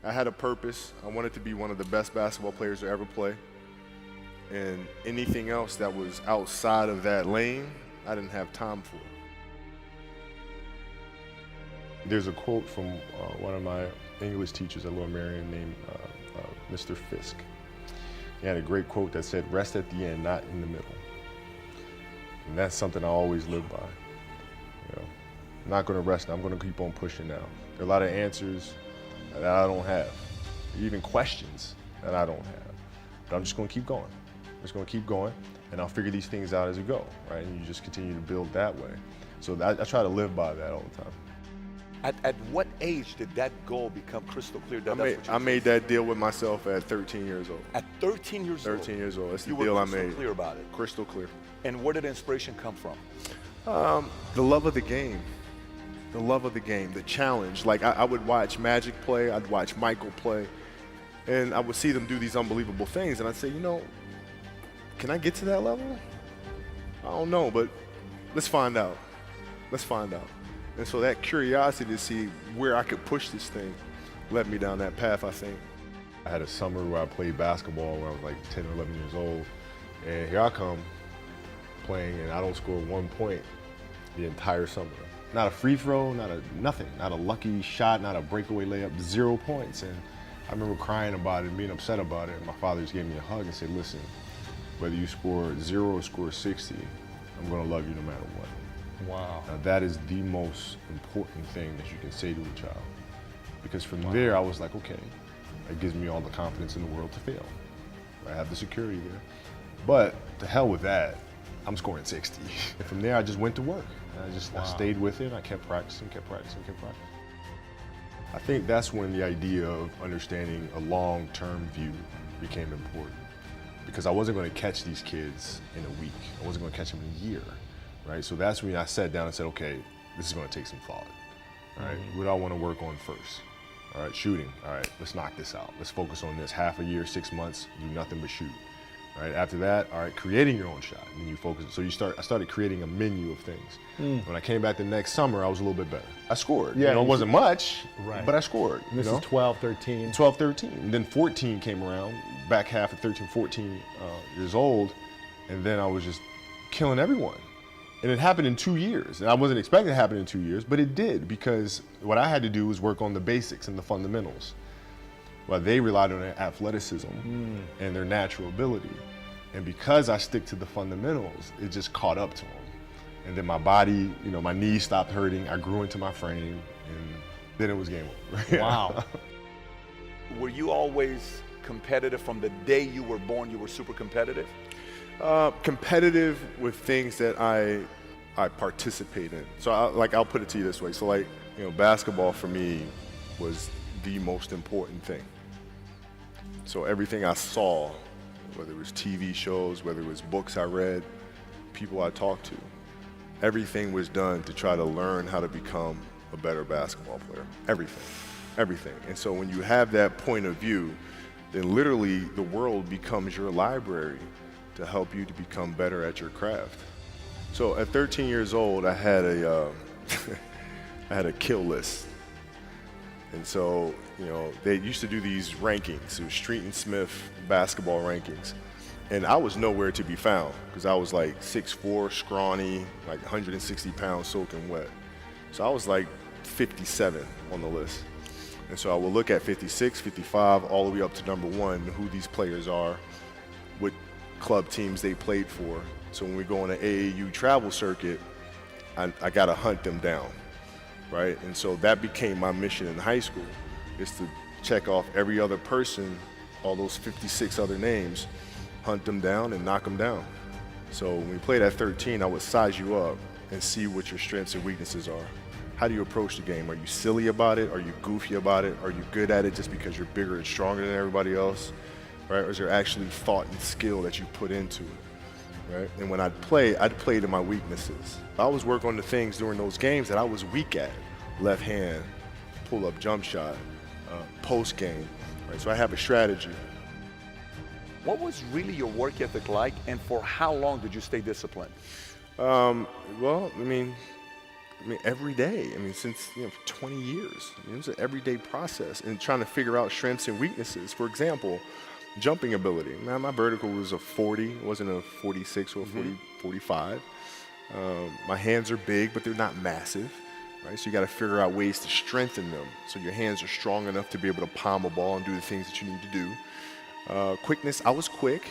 I had a purpose. I wanted to be one of the best basketball players to ever play. And anything else that was outside of that lane, I didn't have time for. There's a quote from one of my English teachers at Lower Merion named Mr. Fisk. He had a great quote that said, "Rest at the end, not in the middle." And that's something I always live by. You know, I'm not going to rest. I'm going to keep on pushing now. There are a lot of answers that I don't have, even questions that I don't have. But I'm just going to keep going. I'm just going to keep going, and I'll figure these things out as we go, right? And you just continue to build that way. So I try to live by that all the time. At what age did that goal become crystal clear? I made that deal with myself at 13 years old. At 13 years old? 13 years old. That's the you deal were I made. crystal clear about it? Crystal clear. And where did inspiration come from? The love of the game. The love of the game, the challenge. Like I would watch Magic play, I'd watch Michael play, and I would see them do these unbelievable things, and I'd say, you know, can I get to that level? I don't know, but let's find out. Let's find out. And so that curiosity to see where I could push this thing led me down that path, I think. I had a summer where I played basketball when I was like 10 or 11 years old, and here I come playing, and I don't score 1 point the entire summer. Not a free throw, nothing, not a lucky shot, not a breakaway layup, 0 points. And I remember crying about it and being upset about it. And my father just gave me a hug and said, "Listen, whether you score 0 or score 60, I'm gonna love you no matter what." Wow. Now that is the most important thing that you can say to a child. Because from there, I was like, okay, that gives me all the confidence in the world to fail. I have the security there. But to hell with that, I'm scoring 60. And from there, I just went to work. I stayed with it. I kept practicing. I think that's when the idea of understanding a long-term view became important. Because I wasn't going to catch these kids in a week. I wasn't going to catch them in a year, right? So that's when I sat down and said, okay, this is going to take some thought, all right? What do I want to work on first? All right, shooting. All right, let's knock this out. Let's focus on this. Half a year, 6 months, do nothing but shoot. Right, after that, all right, creating your own shot, and you focus. So I started creating a menu of things. When I came back the next summer, I was a little bit better. I scored. Yeah, it wasn't much, right, but I scored. This is 12, 13. 12, 13. And then 14 came around, back half of 13, 14 years old, and then I was just killing everyone. And it happened in 2 years. And I wasn't expecting it to happen in 2 years, but it did, because what I had to do was work on the basics and the fundamentals. Well, they relied on their athleticism and their natural ability. And because I stick to the fundamentals, it just caught up to them. And then my body, you know, my knees stopped hurting. I grew into my frame, and then it was game over. Wow. Were you always competitive from the day you were born? You were super competitive? Competitive with things that I participate in. So I'll put it to you this way. So like, you know, basketball for me was the most important thing. So everything I saw, whether it was TV shows, whether it was books I read, people I talked to, everything was done to try to learn how to become a better basketball player. Everything. And so when you have that point of view, then literally the world becomes your library to help you to become better at your craft. So at 13 years old, I had a kill list. And so, you know, they used to do these rankings. It was Street and Smith basketball rankings. And I was nowhere to be found because I was like 6'4", scrawny, like 160 pounds soaking wet. So I was like 57 on the list. And so I would look at 56, 55, all the way up to number 1, who these players are, what club teams they played for. So when we go on an AAU travel circuit, I got to hunt them down. Right? And so that became my mission in high school, is to check off every other person, all those 56 other names, hunt them down and knock them down. So when we played at 13, I would size you up and see what your strengths and weaknesses are. How do you approach the game? Are you silly about it? Are you goofy about it? Are you good at it just because you're bigger and stronger than everybody else? Right? Or is there actually thought and skill that you put into it? Right? And when I'd play to my weaknesses. I always work on the things during those games that I was weak at. Left hand, pull-up jump shot, post game. Right? So I have a strategy. What was really your work ethic like, and for how long did you stay disciplined? Well, I mean, I mean, every day. I mean, since, for 20 years. I mean, it was an everyday process and trying to figure out strengths and weaknesses. For example, jumping ability. Now, my vertical was a 40. It wasn't a 46 or a 45. My hands are big, but they're not massive, right? So you got to figure out ways to strengthen them so your hands are strong enough to be able to palm a ball and do the things that you need to do. Quickness, I was quick,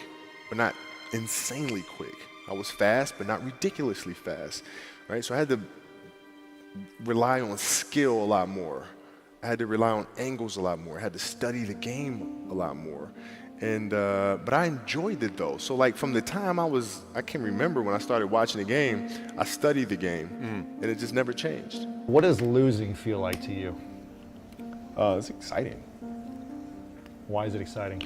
but not insanely quick. I was fast, but not ridiculously fast, right? So I had to rely on skill a lot more. I had to rely on angles a lot more. I had to study the game a lot more. And but I enjoyed it though. So like from the time I can remember when I started watching the game, I studied the game, and it just never changed. What does losing feel like to you? It's exciting Why is it exciting?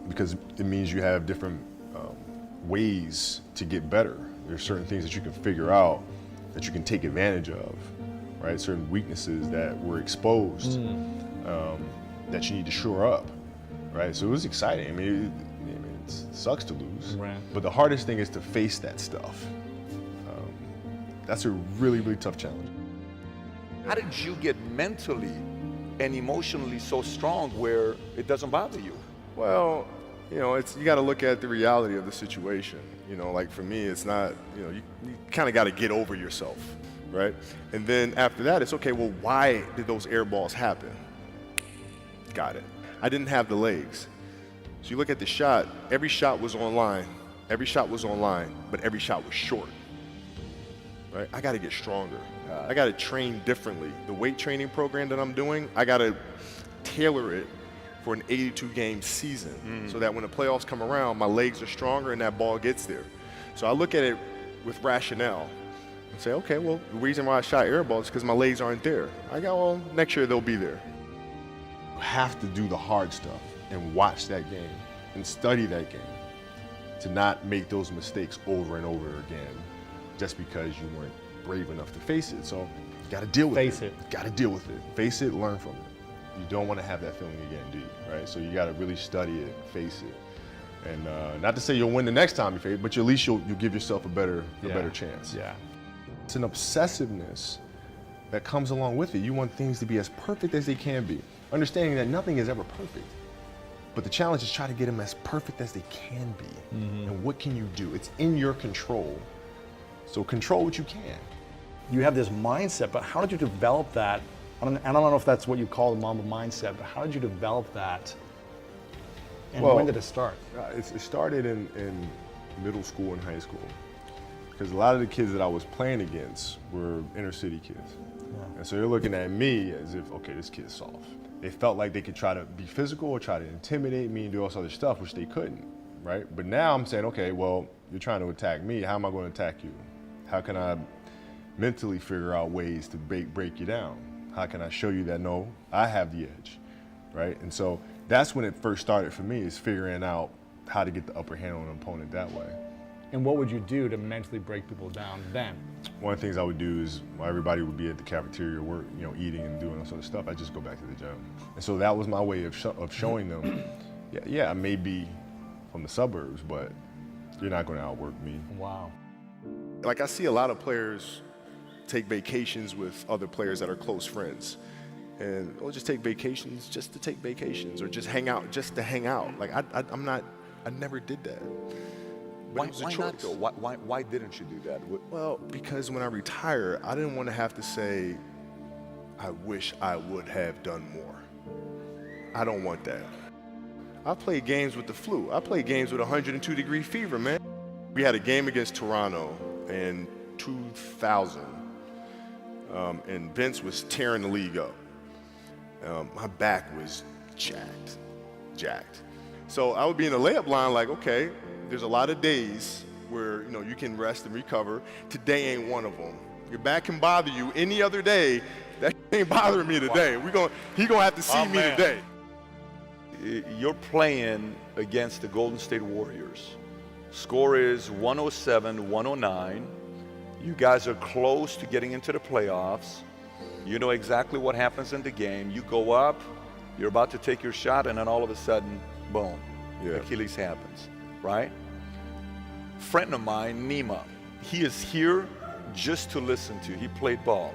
because it means you have different ways to get better. There's certain things that you can figure out that you can take advantage of, right? Certain weaknesses that were exposed that you need to shore up, right? So it was exciting. I mean, it sucks to lose, Right. but the hardest thing is to face that stuff. That's a really, really tough challenge. How did you get mentally and emotionally so strong where it doesn't bother you? Well, you got to look at the reality of the situation. Like for me, it's not, you kind of got to get over yourself, right? And then after that, it's okay, well, why did those air balls happen? Got it. I didn't have the legs. So you look at the shot, every shot was online. Every shot was online, but every shot was short, right? I got to get stronger. I got to train differently. The weight training program that I'm doing, I got to tailor it for an 82-game season so that when the playoffs come around, my legs are stronger and that ball gets there. So I look at it with rationale and say, okay, well, the reason why I shot air balls is because my legs aren't there. I go, well, next year they'll be there. You have to do the hard stuff and watch that game and study that game to not make those mistakes over and over again just because you weren't brave enough to face it. So you got to deal with Face it. it. Got to deal with it. Face it, learn from it. You don't want to have that feeling again, do you? Right? So you got to really study it, face it, and not to say you'll win the next time you face it, but at least you'll give yourself a better chance. Yeah. It's an obsessiveness that comes along with it. You want things to be as perfect as they can be, understanding that nothing is ever perfect. But the challenge is try to get them as perfect as they can be. And what can you do? It's in your control. So control what you can. You have this mindset, but how did you develop that? I don't know if that's what you call the Mamba mindset, but how did you develop that? And Well, when did it start? It started in middle school and high school. Because a lot of the kids that I was playing against were inner city kids. And so they're looking at me as if, okay, this kid's soft. They felt like they could try to be physical or try to intimidate me and do all this other stuff, which they couldn't, right? But now I'm saying, okay, well, you're trying to attack me. How am I going to attack you? How can I mentally figure out ways to break you down? How can I show you that, no, I have the edge, right? And so that's when it first started for me, is figuring out how to get the upper hand on an opponent that way. And what would you do to mentally break people down then? One of the things I would do is, while everybody would be at the cafeteria, work, eating and doing all sort of stuff, I'd just go back to the gym. And so that was my way of showing them, I may be from the suburbs, but you're not going to outwork me. Wow. Like I see a lot of players take vacations with other players that are close friends. And we'll just take vacations just to take vacations, or just hang out just to hang out. Like I never did that. But it was a Why not choice. though? Why didn't you do that? Well, because when I retire, I didn't want to have to say, I wish I would have done more. I don't want that. I played games with the flu. I played games with 102-degree fever, man. We had a game against Toronto in 2000, and Vince was tearing the league up. My back was jacked. So I would be in the layup line like, okay, there's a lot of days where you can rest and recover. Today ain't one of them. Your back can bother you any other day. That ain't bothering me today. He gonna have to see me today. You're playing against the Golden State Warriors. Score is 107-109. You guys are close to getting into the playoffs. You know exactly what happens in the game. You go up, you're about to take your shot, and then all of a sudden, boom, Achilles happens, right? Friend of mine, Nima, he is here just to listen to. He played ball.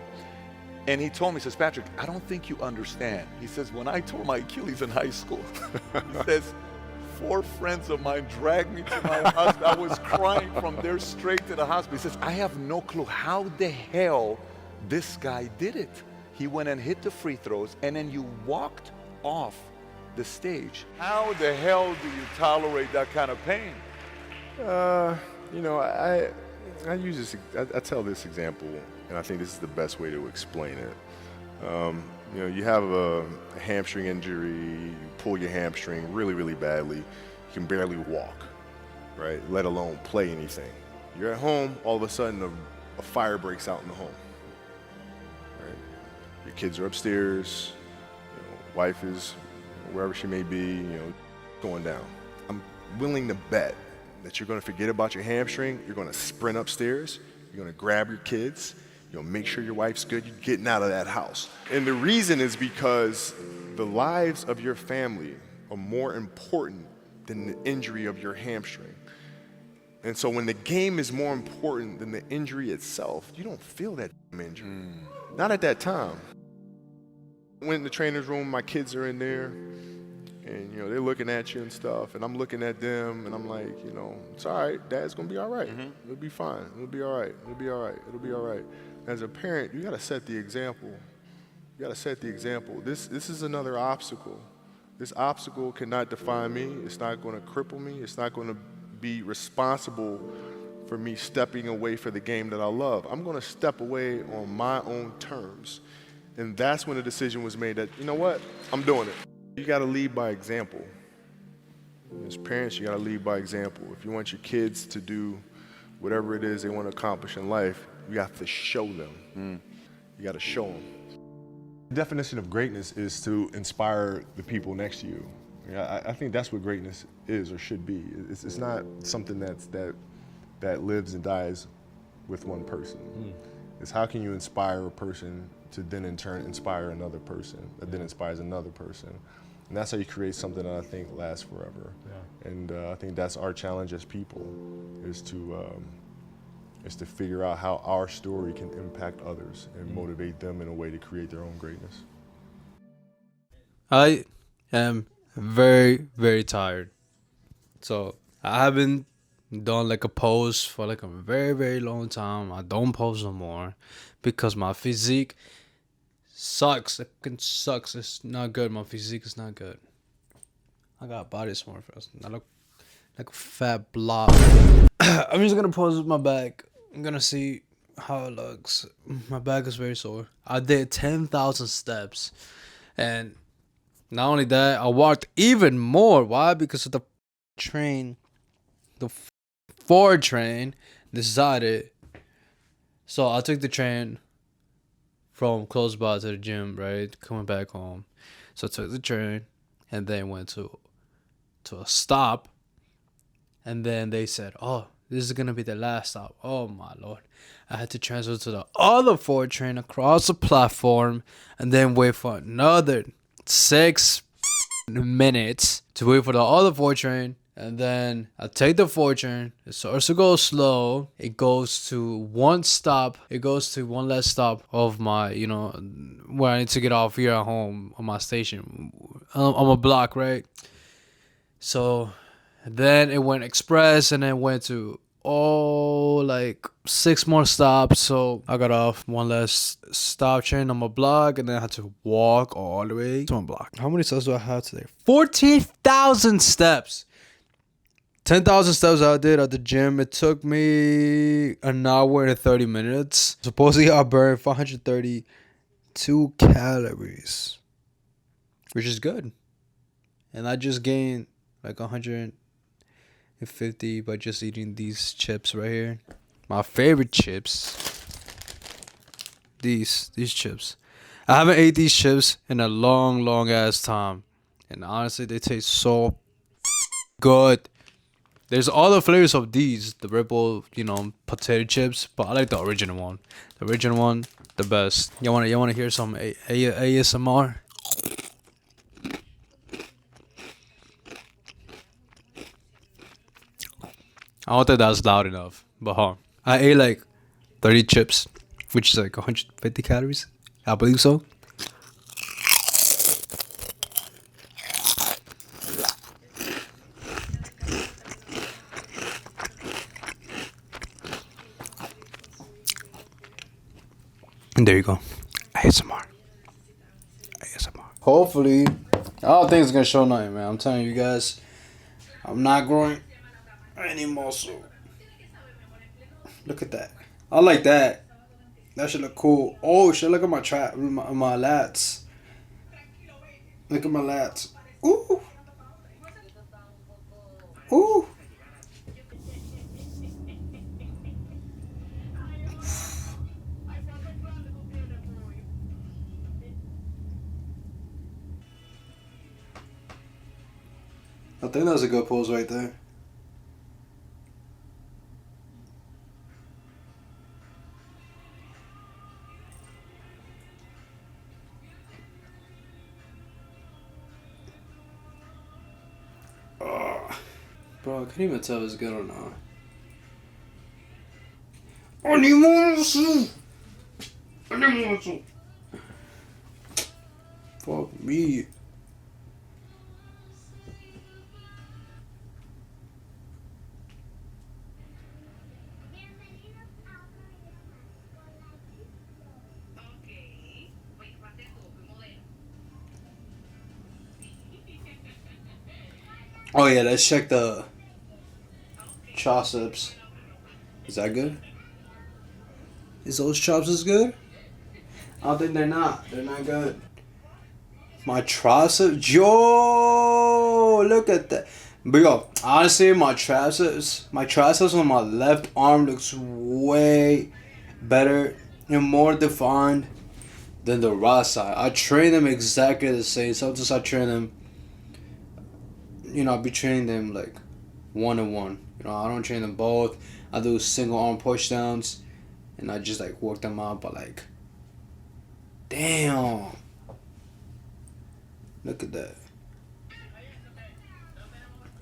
And he told me, he says, Patrick, I don't think you understand. He says, when I tore my Achilles in high school, he says, 4 friends of mine dragged me to my hospital. I was crying from there straight to the hospital. He says, I have no clue how the hell this guy did it. He went and hit the free throws, and then you walked off the stage. How the hell do you tolerate that kind of pain? You know, I use this. I tell this example, and I think this is the best way to explain it. You know, you have a hamstring injury, you pull your hamstring really, really badly, you can barely walk, right? Let alone play anything. You're at home, all of a sudden a fire breaks out in the home, right? Your kids are upstairs, you know, wife is wherever she may be, you know, going down. I'm willing to bet that you're gonna forget about your hamstring, you're gonna sprint upstairs, you're gonna grab your kids, you'll make sure your wife's good, you're getting out of that house. And the reason is because the lives of your family are more important than the injury of your hamstring. And so when the game is more important than the injury itself, you don't feel that injury. Not at that time. Went in the trainer's room, my kids are in there, and you know, they're looking at you and stuff, and I'm looking at them, and I'm like, you know, it's all right, Dad's gonna be all right. It'll be fine, it'll be all right, it'll be all right, it'll be all right. As a parent, you gotta set the example. You gotta set the example. This is another obstacle. This obstacle cannot define me, it's not gonna cripple me, it's not gonna be responsible for me stepping away for the game that I love. I'm gonna step away on my own terms. And that's when the decision was made that, you know what, I'm doing it. You gotta lead by example. As parents, you gotta lead by example. If you want your kids to do whatever it is they want to accomplish in life, you have to show them. You gotta show them. The definition of greatness is to inspire the people next to you. I think that's what greatness is or should be. It's not something that lives and dies with one person. It's how can you inspire a person to then in turn inspire another person, that then inspires another person. And that's how you create something that I think lasts forever. Yeah. And I think that's our challenge as people, is to figure out how our story can impact others and motivate them in a way to create their own greatness. I am very, very tired. So I haven't done like a post for like a very, very long time. I don't post no more because my physique sucks. It fucking sucks. It's not good. My physique is not good. I got body smart first. I look like a fat blob. I'm just gonna pose my back. I'm gonna see how it looks. My back is very sore. I did 10,000 steps, and not only that, I walked even more. Why? Because of the train, the Ford train decided. So I took the train from close by to the gym, right? Coming back home. So I took the train and then went to a stop. And then they said, oh, this is going to be the last stop. Oh, my Lord. I had to transfer to the other Ford train across the platform and then wait for another 6 minutes to wait for the other Ford train. And then I take the Ford train. It starts to go slow. It goes to one stop. It goes to one last stop of my, you know, where I need to get off here at home on my station. On my block, right? So then it went express and then went to like 6 more stops. So I got off one last stop train on my block and then I had to walk all the way to my block. How many steps do I have today? 14,000 steps. 10,000 steps I did at the gym. It took me an hour and 30 minutes. Supposedly I burned 532 calories, which is good. And I just gained like 150 by just eating these chips right here. My favorite chips. These chips. I haven't ate these chips in a long ass time. And honestly, they taste so good. There's other flavors of these, the Red Bull, you know, potato chips, but I like the original one. The original one, the best. You wanna hear some ASMR? I don't think that's loud enough, but I ate like 30 chips, which is like 150 calories. I believe so. And there you go. ASMR. Hopefully, I don't think it's gonna show nothing, man. I'm telling you guys, I'm not growing any muscle. Look at that. I like that. That should look cool. Oh shit! Look at my my lats. Look at my lats. Ooh. Ooh. I think that's a good pose right there. Bro, I can't even tell if it's good or not. I need more muscle. I need more muscle. Fuck me. Oh yeah, let's check the triceps. Is that good? Is those triceps good? I don't think they're not. They're not good. My triceps, yo, look at that. But yo, honestly, my triceps on my left arm looks way better and more defined than the right side. I train them exactly the same. Sometimes I train them. You know, I'll be training them like 1-on-1. You know, I don't train them both. I do single arm push downs, and I just like work them out. But like, damn, look at that.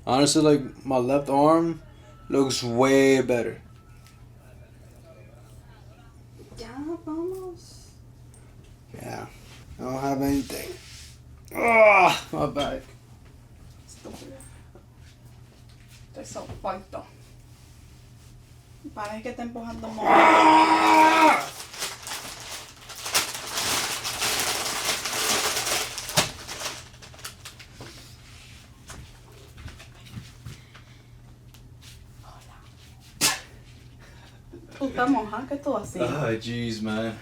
Honestly, like my left arm looks way better. Yeah, I don't have anything. Ah, my back. Estoy soporto. Parece que está empujando mucho. Tú estás moja, ¿qué tú haces? Ah, jeez, man.